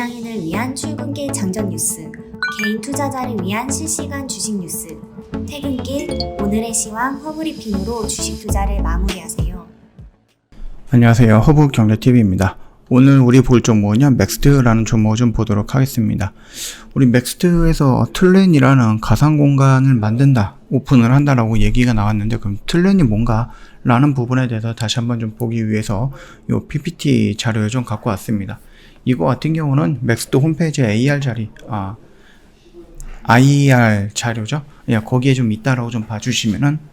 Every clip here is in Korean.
직장인을 위한 출근길 장전 뉴스, 개인 투자자를 위한 실시간 주식 뉴스, 퇴근길 오늘의 시황 허브리핑으로 주식 투자를 마무리하세요. 안녕하세요. 허브경제TV입니다. 오늘 우리 볼 종목은요, 맥스트라는 종목을 좀 보도록 하겠습니다. 우리 맥스트에서 틀렌이라는 가상 공간을 만든다, 오픈을 한다라고 얘기가 나왔는데, 그럼 틀렌이 뭔가? 라는 부분에 대해서 다시 한번 좀 보기 위해서 이 PPT 자료를 좀 갖고 왔습니다. 이거 같은 경우는 맥스트 홈페이지에 IR 자료죠. 거기에 좀 있다라고 좀 봐주시면은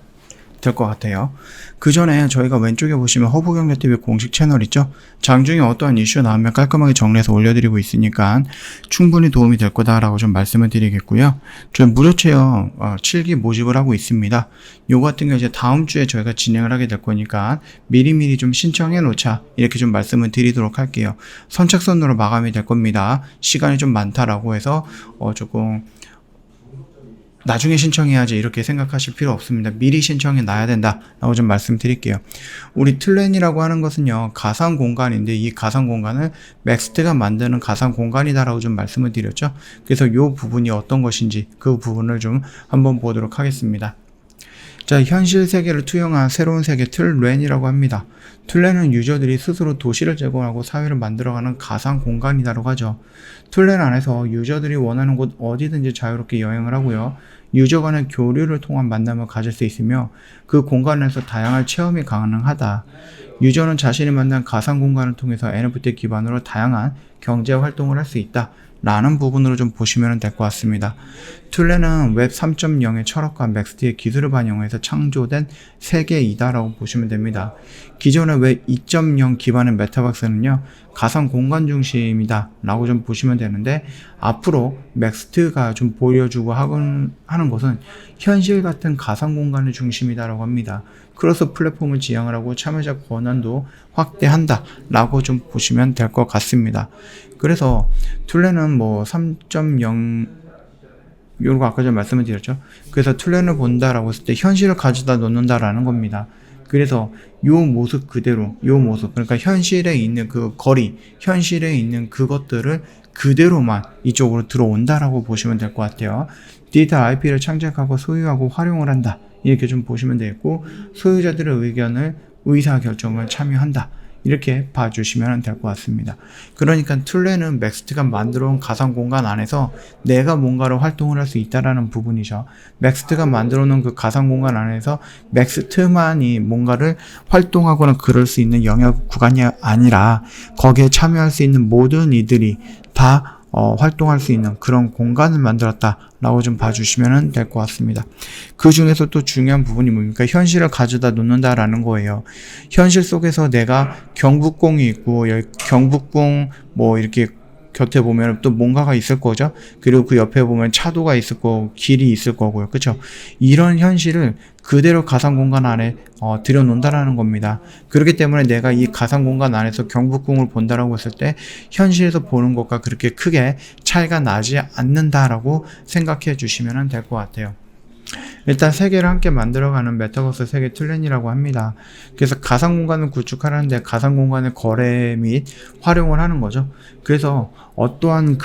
될 것 같아요. 그 전에 저희가 왼쪽에 보시면 허브경제TV 공식 채널 있죠? 장중에 어떠한 이슈 나오면 깔끔하게 정리해서 올려드리고 있으니까 충분히 도움이 될 거다라고 좀 말씀을 드리겠고요. 저희 무료 체험 7기 모집을 하고 있습니다. 요거 같은 경우 이제 다음 주에 저희가 진행을 하게 될 거니까 미리미리 좀 신청해 놓자, 이렇게 좀 말씀을 드리도록 할게요. 선착순으로 마감이 될 겁니다. 시간이 좀 많다라고 해서 조금 나중에 신청해야지 이렇게 생각하실 필요 없습니다. 미리 신청해 놔야 된다 라고 좀 말씀드릴게요. 우리 틀렌이라고 하는 것은요, 가상 공간인데 이 가상 공간을 맥스트가 만드는 가상 공간이다 라고 좀 말씀을 드렸죠. 그래서 이 부분이 어떤 것인지 그 부분을 좀 한번 보도록 하겠습니다. 자, 현실 세계를 투영한 새로운 세계 틀렌이라고 합니다. 틀렌은 유저들이 스스로 도시를 제공하고 사회를 만들어가는 가상 공간이라고 하죠. 틀렌 안에서 유저들이 원하는 곳 어디든지 자유롭게 여행을 하고요. 유저 간의 교류를 통한 만남을 가질 수 있으며 그 공간에서 다양한 체험이 가능하다. 유저는 자신이 만난 가상 공간을 통해서 NFT 기반으로 다양한 경제 활동을 할 수 있다 라는 부분으로 좀 보시면 될 것 같습니다. 틀렌은 웹 3.0의 철학과 맥스트의 기술을 반영해서 창조된 세계이다라고 보시면 됩니다. 기존의 웹 2.0 기반의 메타버스는요, 가상 공간 중심이다 라고 좀 보시면 되는데, 앞으로 맥스트가 좀 보여주고 하는 것은 현실 같은 가상 공간의 중심이다 라고 합니다. 크로스 플랫폼을 지향을 하고 참여자 권한도 확대한다 라고 좀 보시면 될 것 같습니다. 그래서 틀렌은 3.0 요거 아까 전에 말씀을 드렸죠. 그래서 틀렌을 본다라고 했을 때 현실을 가져다 놓는다라는 겁니다. 그래서 요 모습 그대로, 요 모습, 그러니까 현실에 있는 그 거리, 현실에 있는 그것들을 그대로만 이쪽으로 들어온다라고 보시면 될 것 같아요. 디지털 IP를 창작하고 소유하고 활용을 한다, 이렇게 좀 보시면 되겠고, 소유자들의 의견을 의사결정을 참여한다, 이렇게 봐주시면 될 것 같습니다. 그러니까 틀렌은 맥스트가 만들어온 가상 공간 안에서 내가 뭔가를 활동을 할 수 있다라는 부분이죠. 맥스트가 만들어놓은 그 가상 공간 안에서 맥스트만이 뭔가를 활동하거나 그럴 수 있는 영역 구간이 아니라 거기에 참여할 수 있는 모든 이들이 다 활동할 수 있는 그런 공간을 만들었다라고 좀 봐주시면 될 것 같습니다. 그 중에서 또 중요한 부분이 뭡니까? 현실을 가져다 놓는다라는 거예요. 현실 속에서 내가 경복궁이 있고, 여기 경복궁 이렇게 곁에 보면 또 뭔가가 있을 거죠. 그리고 그 옆에 보면 차도가 있을 거고 길이 있을 거고요. 그렇죠? 이런 현실을 그대로 가상 공간 안에 들여놓는다라는 겁니다. 그렇기 때문에 내가 이 가상 공간 안에서 경복궁을 본다라고 했을 때 현실에서 보는 것과 그렇게 크게 차이가 나지 않는다라고 생각해 주시면 될 것 같아요. 일단 세계를 함께 만들어가는 메타버스 세계 틀렌이라고 합니다. 그래서 가상 공간을 구축하는데 가상 공간의 거래 및 활용을 하는 거죠. 그래서 어떠한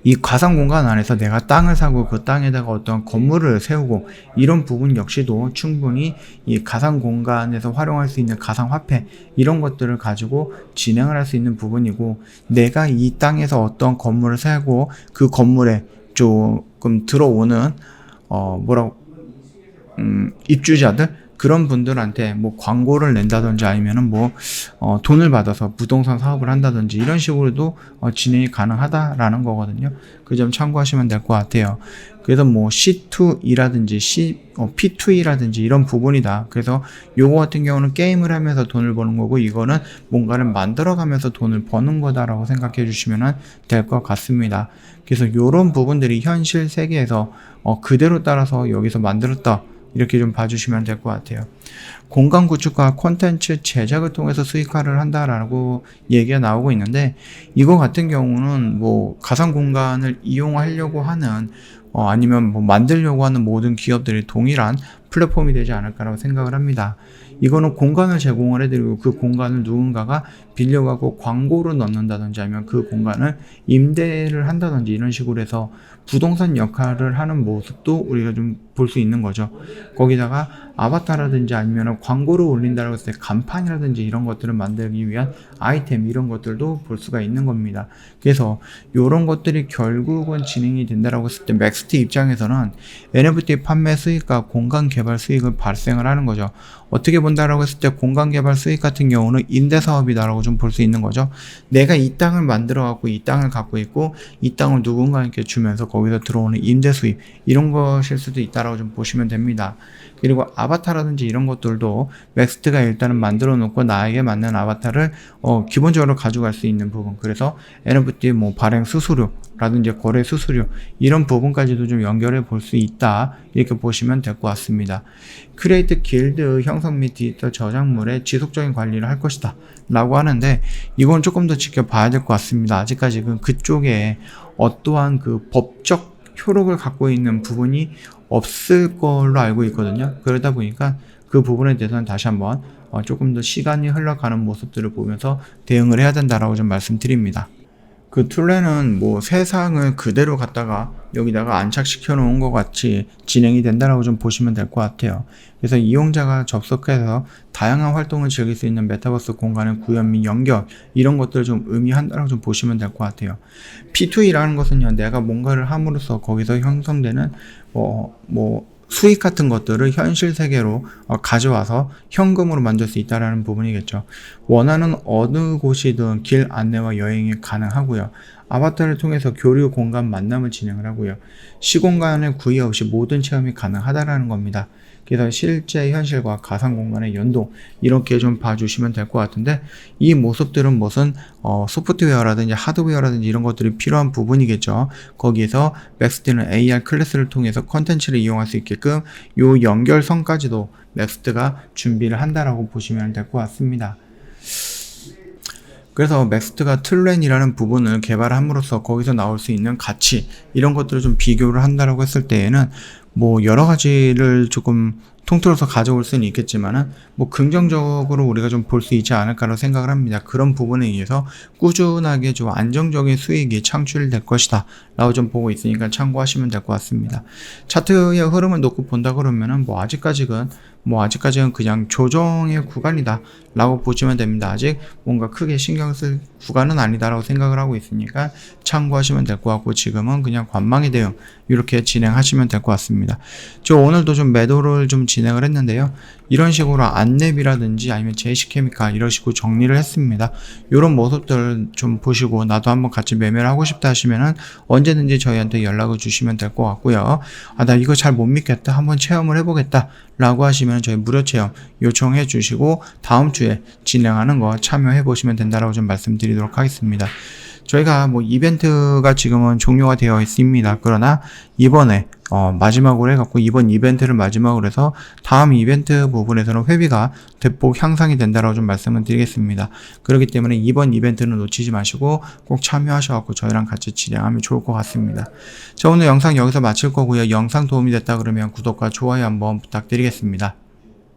이 가상 공간 안에서 내가 땅을 사고 그 땅에다가 어떤 건물을 세우고 이런 부분 역시도 충분히 이 가상 공간에서 활용할 수 있는 가상 화폐, 이런 것들을 가지고 진행을 할 수 있는 부분이고, 내가 이 땅에서 어떤 건물을 세우고 그 건물에 조금 들어오는 입주자들, 그런 분들한테 광고를 낸다든지 아니면은 돈을 받아서 부동산 사업을 한다든지 이런 식으로도 진행이 가능하다라는 거거든요. 그 점 참고하시면 될 것 같아요. 그래서 C2E라든지 P2E라든지 이런 부분이다. 그래서 요거 같은 경우는 게임을 하면서 돈을 버는 거고, 이거는 뭔가를 만들어가면서 돈을 버는 거다라고 생각해 주시면 될 것 같습니다. 그래서 요런 부분들이 현실 세계에서 그대로 따라서 여기서 만들었다, 이렇게 좀 봐주시면 될 것 같아요. 공간 구축과 콘텐츠 제작을 통해서 수익화를 한다라고 얘기가 나오고 있는데, 이거 같은 경우는 가상 공간을 이용하려고 하는 아니면 만들려고 하는 모든 기업들이 동일한 플랫폼이 되지 않을까라고 생각을 합니다. 이거는 공간을 제공을 해드리고 그 공간을 누군가가 빌려가고 광고로 넣는다든지 아니면 그 공간을 임대를 한다든지 이런 식으로 해서 부동산 역할을 하는 모습도 우리가 좀 볼 수 있는 거죠. 거기다가 아바타라든지 아니면 광고를 올린다고 했을 때 간판이라든지 이런 것들을 만들기 위한 아이템 이런 것들도 볼 수가 있는 겁니다. 그래서 이런 것들이 결국은 진행이 된다라고 했을 때 맥스트 입장에서는 NFT 판매 수익과 공간 개발 수익을 발생을 하는 거죠. 어떻게 본다라고 했을 때 공간 개발 수익 같은 경우는 임대 사업이다라고 좀 볼 수 있는 거죠. 내가 이 땅을 만들어 갖고 이 땅을 갖고 있고 이 땅을 누군가에게 주면서 거기서 들어오는 임대 수익 이런 것일 수도 있다라고 좀 보시면 됩니다. 그리고 아바타라든지 이런 것들도 맥스트가 일단은 만들어 놓고 나에게 맞는 아바타를 기본적으로 가져갈 수 있는 부분, 그래서 NFT 뭐 발행 수수료라든지 거래 수수료 이런 부분까지도 좀 연결해 볼 수 있다 이렇게 보시면 될 것 같습니다. 크리에이트 길드 형성 및 디지털 저작물의 지속적인 관리를 할 것이다 라고 하는데 이건 조금 더 지켜봐야 될 것 같습니다. 아직까지 그쪽에 어떠한 그 법적 효력을 갖고 있는 부분이 없을 걸로 알고 있거든요. 그러다 보니까 그 부분에 대해서는 다시 한번 조금 더 시간이 흘러가는 모습들을 보면서 대응을 해야 된다라고 좀 말씀드립니다. 그 툴레는 뭐 세상을 그대로 갖다가 여기다가 안착시켜 놓은 것 같이 진행이 된다라고 좀 보시면 될 것 같아요. 그래서 이용자가 접속해서 다양한 활동을 즐길 수 있는 메타버스 공간의 구현 및 연결 이런 것들을 좀 의미한다라고 좀 보시면 될 것 같아요. P2E라는 것은요, 내가 뭔가를 함으로써 거기서 형성되는 수익 같은 것들을 현실 세계로 가져와서 현금으로 만들 수 있다는 부분이겠죠. 원하는 어느 곳이든 길 안내와 여행이 가능하고요. 아바타를 통해서 교류 공간 만남을 진행을 하고요. 시공간의 구애 없이 모든 체험이 가능하다라는 겁니다. 그래서 실제 현실과 가상 공간의 연동 이렇게 좀 봐주시면 될 것 같은데, 이 모습들은 무슨 소프트웨어라든지 하드웨어라든지 이런 것들이 필요한 부분이겠죠. 거기에서 맥스트는 AR 클래스를 통해서 컨텐츠를 이용할 수 있게끔 요 연결선까지도 맥스트가 준비를 한다라고 보시면 될 것 같습니다. 그래서 맥스트가 툴렌이라는 부분을 개발함으로써 거기서 나올 수 있는 가치 이런 것들을 좀 비교를 한다라고 했을 때에는 뭐 여러 가지를 조금 통틀어서 가져올 수는 있겠지만은 뭐 긍정적으로 우리가 좀 볼 수 있지 않을까라고 생각을 합니다. 그런 부분에 의해서 꾸준하게 좀 안정적인 수익이 창출될 것이다 라고 좀 보고 있으니까 참고하시면 될 것 같습니다. 차트의 흐름을 놓고 본다 그러면은 아직까지는 그냥 조정의 구간이다 라고 보시면 됩니다. 아직 뭔가 크게 신경 쓸 구간은 아니다 라고 생각을 하고 있으니까 참고하시면 될 것 같고, 지금은 그냥 관망의 대응 이렇게 진행하시면 될 것 같습니다. 저 오늘도 좀 매도를 좀 진행을 했는데요, 이런 식으로 안랩이라든지 아니면 제시케미칼 이런 식으로 정리를 했습니다. 이런 모습들 좀 보시고 나도 한번 같이 매매를 하고 싶다 하시면은 언제든지 저희한테 연락을 주시면 될 것 같고요. 나 이거 잘 못 믿겠다, 한번 체험을 해보겠다 라고 하시면 저희 무료 체험 요청해 주시고 다음 주에 진행하는 거 참여해 보시면 된다라고 좀 말씀드리도록 하겠습니다. 저희가 뭐 이벤트가 지금은 종료가 되어 있습니다. 그러나 이번에 마지막으로 해갖고 이번 이벤트를 마지막으로 해서 다음 이벤트 부분에서는 회비가 대폭 향상이 된다라고 좀 말씀을 드리겠습니다. 그렇기 때문에 이번 이벤트는 놓치지 마시고 꼭 참여하셔갖고 저희랑 같이 진행하면 좋을 것 같습니다. 자, 오늘 영상 여기서 마칠 거고요. 영상 도움이 됐다 그러면 구독과 좋아요 한번 부탁드리겠습니다.